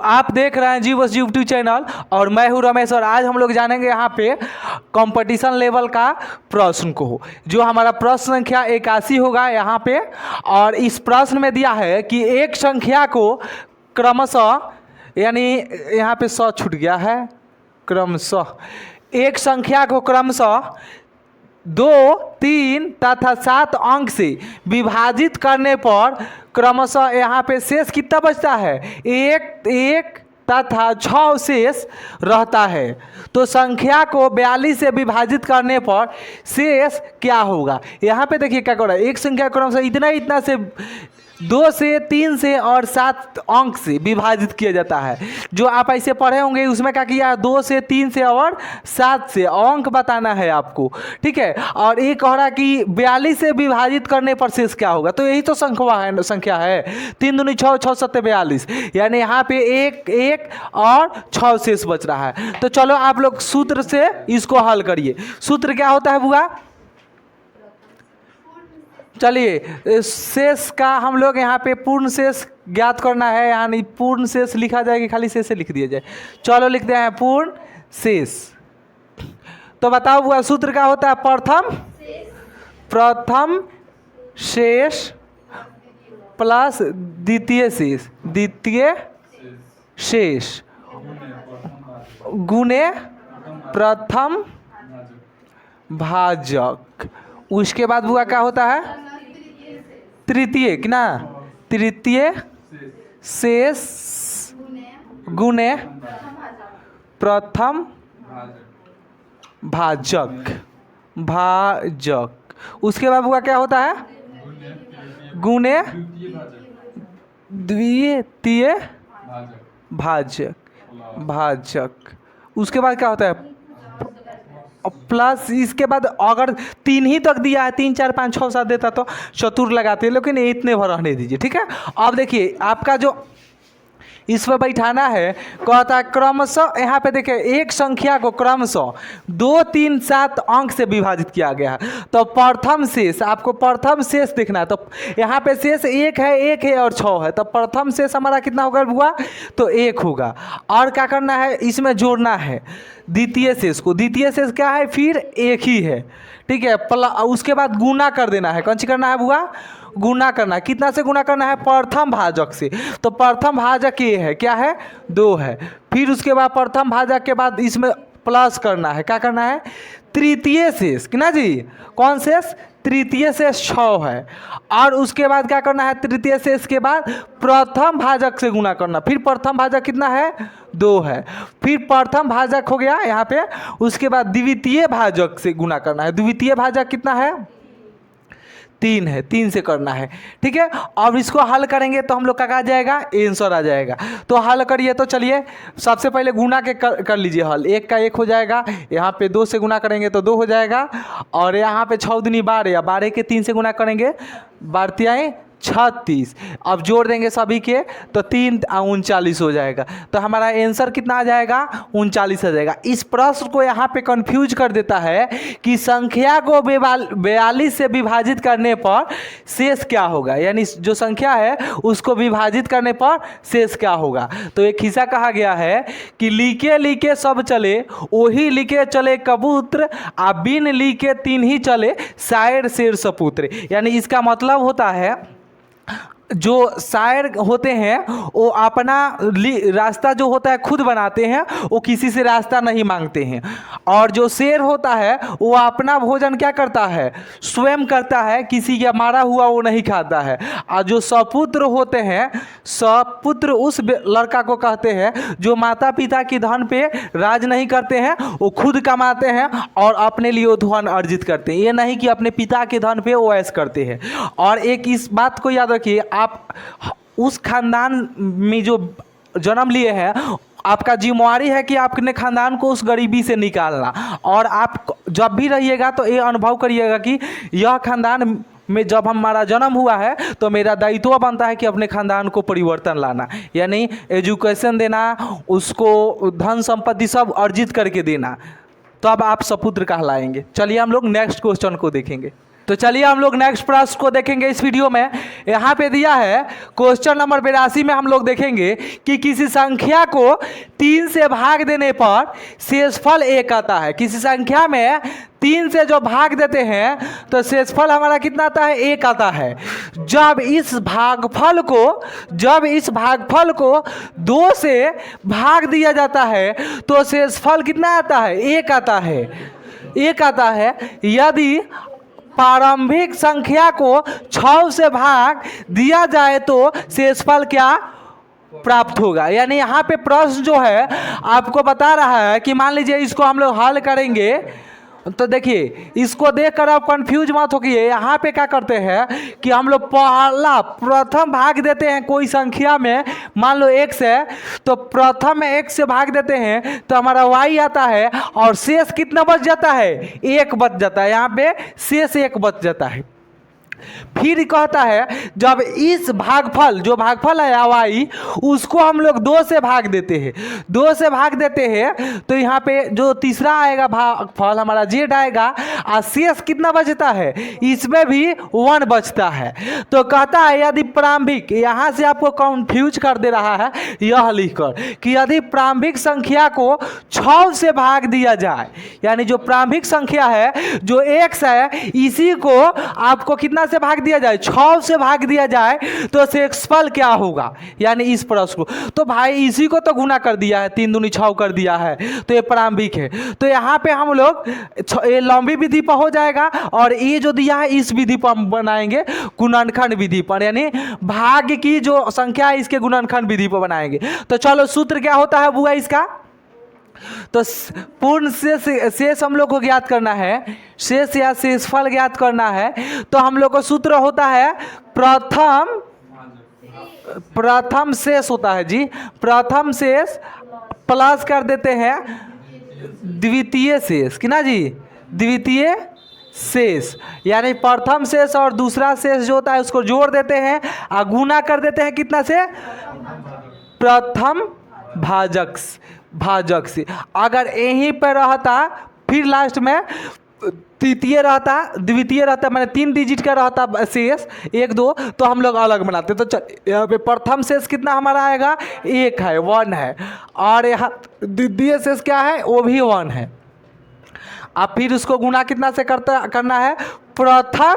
आप देख रहे हैं जीवस यूट्यूब चैनल और मैं हूं रमेश और आज हम लोग जानेंगे यहाँ पे कंपटीशन लेवल का प्रश्न को। जो हमारा प्रश्न संख्या 81 होगा यहाँ पे। और इस प्रश्न में दिया है कि एक संख्या को क्रमशः, यानी यहाँ पे 100 छूट गया है, क्रमशः एक संख्या को क्रमशः 2, 3 तथा 7 अंक से विभाजित करने पर क्रमशः यहाँ पे शेष कितना बचता है, 1 तथा 6 शेष रहता है। तो संख्या को 42 से विभाजित करने पर शेष क्या होगा। यहाँ पे देखिए क्या कर रहा है, एक संख्या क्रमशः इतना से 2 से 3 से और 7 अंक से विभाजित किया जाता है। जो आप ऐसे पढ़े होंगे उसमें क्या किया, 2 से 3 से और 7 से अंक बताना है आपको, ठीक है। और ये कह रहा कि 42 से विभाजित करने पर शेष क्या होगा। तो यही तो संख्या है 3 दूनी 6, 6 7 42, यानी यहाँ पे 1 और 6 शेष बच रहा है। तो चलो आप लोग सूत्र से इसको हल करिए। सूत्र क्या होता है बुआ, चलिए शेष का हम लोग यहाँ पे पूर्ण शेष ज्ञात करना है, यानी पूर्ण शेष लिखा जाएगा, खाली शेष से लिख दिया जाए। चलो लिखते हैं पूर्ण शेष। तो बताओ बुआ सूत्र क्या होता है, प्रथम शेष प्लस द्वितीय शेष गुणे प्रथम भाजक। उसके बाद बुआ क्या होता है, तृतीय कि ना, तृतीय शेष गुणे प्रथम भाजक। उसके बाद बुआ क्या होता है, गुणे द्वितीय भाजक। उसके बाद क्या होता है प्लस। इसके बाद अगर 3 ही तक दिया है, 3 4 5 6 7 देता तो चतुर लगाते, लेकिन इतने भर रहने दीजिए, ठीक है। अब देखिए आपका जो इस पर बैठाना है, कहता है क्रमशः, यहाँ पे देखिए एक संख्या को क्रमशः 2, 3, 7 अंक से विभाजित किया गया है। तो प्रथम शेष, आपको प्रथम शेष देखना है। तो यहाँ पे शेष 1 है और 6 है, तो प्रथम शेष हमारा कितना होगा बुआ, तो 1 होगा। और क्या करना है, इसमें जोड़ना है द्वितीय शेष को। द्वितीय शेष क्या है, फिर 1 ही है, ठीक है। उसके बाद गुना कर देना है, कौन सी करना है बुआ, गुना करना है। कितना से गुना करना है, प्रथम भाजक से। तो प्रथम भाजक ये है, क्या है, 2 है। फिर उसके बाद प्रथम भाजक के बाद इसमें प्लस करना है, क्या करना है, तृतीय शेष, कि ना जी, कौन शेष, तृतीय शेष 6 है। और उसके बाद क्या करना है, तृतीय शेष के बाद प्रथम भाजक से गुना करना। फिर प्रथम भाजक कितना है, 2 है। फिर प्रथम भाजक हो गया यहाँ पे। उसके बाद द्वितीय भाजक से गुना करना है। द्वितीय भाजक कितना है, 3 है, 3 से करना है, ठीक है। अब इसको हल करेंगे तो हम लोग का आ जाएगा, आंसर आ जाएगा। तो हल करिए, तो चलिए सबसे पहले गुना के कर लीजिए हल। 1 का 1 हो जाएगा, यहाँ पे 2 से गुना करेंगे तो 2 हो जाएगा। और यहाँ पे 6 दूनी 12, या 12 के 3 से गुना करेंगे, 12 36। अब जोड़ देंगे सभी के तो 3 39 हो जाएगा। तो हमारा आंसर कितना आ जाएगा, 39 आ जाएगा। इस प्रश्न को यहाँ पे कंफ्यूज कर देता है कि संख्या को 42 से विभाजित करने पर शेष क्या होगा, यानी जो संख्या है उसको विभाजित करने पर शेष क्या होगा। तो एक खिस्सा कहा गया है कि लीके लीके सब चले, वही लीके चले कबूतर, आ बिन लीके 3 ही चले, शायर शेर सपुत्र। यानी इसका मतलब होता है, जो शायर होते हैं वो अपना रास्ता जो होता है खुद बनाते हैं, वो किसी से रास्ता नहीं मांगते हैं। और जो शेर होता है वो अपना भोजन क्या करता है, स्वयं करता है, किसी का मारा हुआ वो नहीं खाता है। और जो सपुत्र होते हैं, सपुत्र उस लड़का को कहते हैं जो माता पिता की धन पे राज नहीं करते हैं, वो खुद कमाते हैं और अपने लिए वो धन अर्जित करते हैं। ये नहीं कि अपने पिता के धन पे वो ऐश करते हैं। और एक इस बात को याद रखिए, आप उस खानदान में जो जन्म लिए हैं, आपका जिम्मेवारी है कि आपने खानदान को उस गरीबी से निकालना। और आप जब भी रहिएगा तो ये अनुभव करिएगा कि यह खानदान में जब हमारा जन्म हुआ है तो मेरा दायित्व बनता है कि अपने खानदान को परिवर्तन लाना, यानी एजुकेशन देना, उसको धन संपत्ति सब अर्जित करके देना, तब आप सपुत्र कहलाएंगे। चलिए हम लोग नेक्स्ट क्वेश्चन को देखेंगे। तो चलिए हम लोग नेक्स्ट प्रश्न को देखेंगे इस वीडियो में। यहाँ पे दिया है क्वेश्चन नंबर 82 में हम लोग देखेंगे कि किसी संख्या को 3 से भाग देने पर शेषफल 1 आता है। किसी संख्या में 3 से जो भाग देते हैं तो शेषफल हमारा कितना आता है? 1 आता है। जब इस भागफल को 2 से भाग दिया जाता है तो शेषफल कितना आता है? 1 आता है। 1 आता है। यदि प्रारंभिक संख्या को 6 से भाग दिया जाए तो शेषफल क्या प्राप्त होगा? यानी यहाँ पे प्रश्न जो है आपको बता रहा है कि मान लीजिए इसको हम लोग हल करेंगे तो देखिए इसको देखकर आप कंफ्यूज मत होइए। यहाँ पे क्या करते हैं कि हम लोग प्रथम भाग देते हैं कोई संख्या में, मान लो x है तो प्रथम में x से भाग देते हैं तो हमारा y आता है और शेष कितना बच जाता है? 1 बच जाता है। यहाँ पे शेष 1 बच जाता है। फिर कहता है जब इस भागफल जो भागफल है y उसको हम लोग 2 से भाग देते हैं, 2 से भाग देते हैं तो यहाँ पे जो तीसरा आएगा भागफल हमारा z आएगा और शेष कितना बचता है? इसमें भी 1 बचता है। तो कहता है यदि प्रारंभिक, यहाँ से आपको कंफ्यूज कर दे रहा है यह लिखकर कि यदि प्रारंभिक संख्या को 6 से भाग दिया जाए, यानी जो प्रारंभिक संख्या है जो x है इसी को आपको कितना से भाग दिया जाए? 6 से भाग दिया जाए तो शेषफल क्या होगा? यानी इस प्रश्न को तो भाई इसी को तो गुना कर दिया है, 3 दूनी 6 कर दिया है तो ये प्रारंभिक है। तो यहाँ पे हम लोग ये लंबी विधि पर हो जाएगा और ये जो दिया है इस विधि पर हम बनाएंगे गुणनखंड विधि पर, यानी भाग की जो संख्या है इसके गुणनखंड विधि पर बनाएंगे। तो चलो सूत्र क्या होता है बुआ इसका? तो पूर्ण शेष हम लोग को ज्ञात करना है, शेष या शेषफल ज्ञात करना है। तो हम लोग को सूत्र होता है प्रथम शेष होता है जी, प्रथम शेष प्लस कर देते हैं द्वितीय शेष, कि ना जी? द्वितीय शेष यानी प्रथम शेष और दूसरा शेष जो होता है उसको जोड़ देते हैं और गुना कर देते हैं कितना से? प्रथम भाजक से। अगर यहीं पर रहता फिर लास्ट में तृतीय रहता, द्वितीय रहता, मैंने 3 डिजिट का रहता शेष 1 2 तो हम लोग अलग बनाते। तो यहाँ पे प्रथम शेष कितना हमारा आएगा? 1 है, 1 है। और यहाँ द्वितीय शेष क्या है? वो भी 1 है। अब फिर उसको गुना कितना से करना है? प्रथम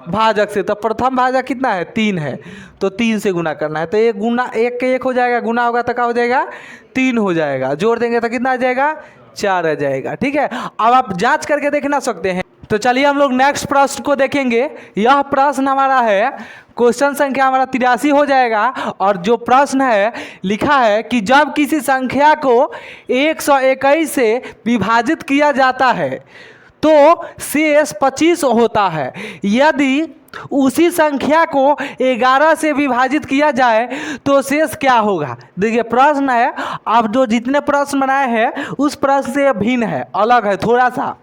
भाजक से। तो प्रथम भाजक कितना है? 3 है, तो 3 से गुना करना है। तो ये गुना 1 के 1 हो जाएगा, गुना होगा तो क्या हो जाएगा? 3 हो जाएगा। जोड़ देंगे तो कितना आ जाएगा? 4 आ जाएगा। ठीक है, अब आप जांच करके देखना सकते हैं। तो चलिए हम लोग नेक्स्ट प्रश्न को देखेंगे। यह प्रश्न हमारा है क्वेश्चन संख्या हमारा 83 हो जाएगा और जो प्रश्न है लिखा है कि जब किसी संख्या को 121 से विभाजित किया जाता है तो शेष 25 होता है। यदि उसी संख्या को 11 से विभाजित किया जाए तो शेष क्या होगा? देखिए प्रश्न है, अब जो जितने प्रश्न बनाए हैं उस प्रश्न से भिन्न है, अलग है थोड़ा सा।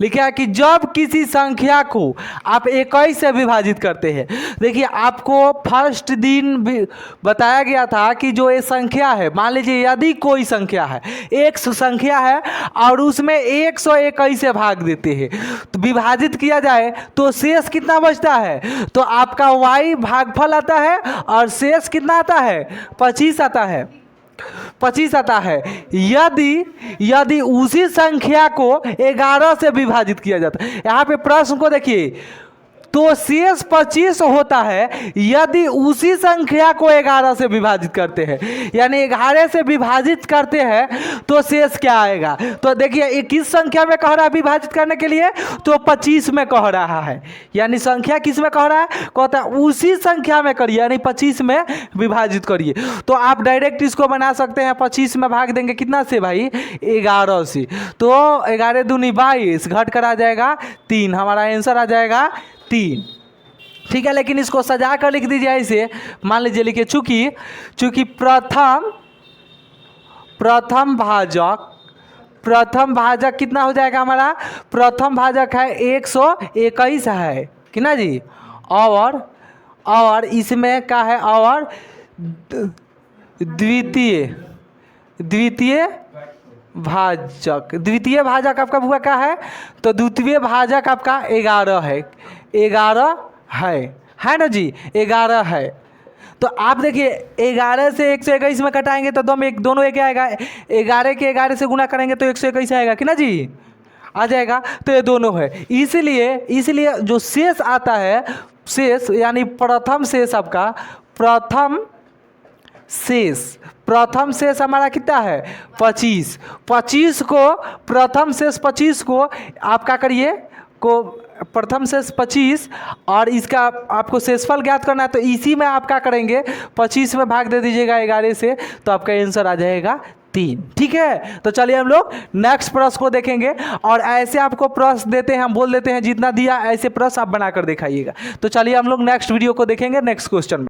लिखा है कि जब किसी संख्या को आप 21 से विभाजित करते हैं, देखिए आपको फर्स्ट दिन भी बताया गया था कि जो ये संख्या है, मान लीजिए यदि कोई संख्या है, एक संख्या है और उसमें 121 से भाग देते हैं तो विभाजित किया जाए तो शेष कितना बचता है? तो आपका y भागफल आता है और शेष कितना आता है? 25 आता है, 25 आता है। यदि उसी संख्या को 11 से विभाजित किया जाता है, यहाँ पे प्रश्न को देखिए, तो शेष 25 होता है यदि उसी संख्या को 11 से विभाजित करते हैं, यानी 11 से विभाजित करते हैं तो शेष क्या आएगा? तो देखिए ये किस संख्या में कह रहा है विभाजित करने के लिए? तो 25 में कह रहा है। यानी संख्या किस में कह रहा है? कहता है उसी संख्या में करिए, यानी 25 में विभाजित करिए। तो आप डायरेक्ट इसको बना सकते हैं, 25 में भाग देंगे कितना से भाई? 11 से। तो 11 दूनी 22, घट कर आ जाएगा 3, हमारा आंसर आ जाएगा 3। ठीक है, लेकिन इसको सजा कर लिख दीजिए ऐसे, मान लीजिए लिखिए चूंकि प्रथम भाजक कितना हो जाएगा हमारा? प्रथम भाजक है 121 है, कि ना जी? और इसमें क्या है? और द्वितीय भाजक, द्वितीय भाजक आपका हुआ क्या है, तो द्वितीय भाजक आपका 11 है, 11 है ना जी, 11 है। तो आप देखिए 11 से 121 में कटाएंगे तो दोनों एक आएगा, 11 के 11 से गुना करेंगे तो 121 आएगा कि ना जी, आ जाएगा। तो ये दोनों है, इसलिए जो शेष आता है, शेष यानी प्रथम शेष आपका, प्रथम शेष हमारा कितना है 25 को, प्रथम शेष 25 को आप क्या करिए को, प्रथम शेष 25 और इसका आपको शेषफल ज्ञात करना है, तो इसी में आप क्या करेंगे 25 में भाग दे दीजिएगा 11 से, तो आपका आंसर आ जाएगा 3। ठीक है, तो चलिए हम लोग नेक्स्ट प्रश्न को देखेंगे। और ऐसे आपको प्रश्न देते हैं, हम बोल देते हैं जितना दिया ऐसे प्रश्न आप बनाकर दिखाइएगा। तो चलिए हम लोग नेक्स्ट वीडियो को देखेंगे नेक्स्ट क्वेश्चन में।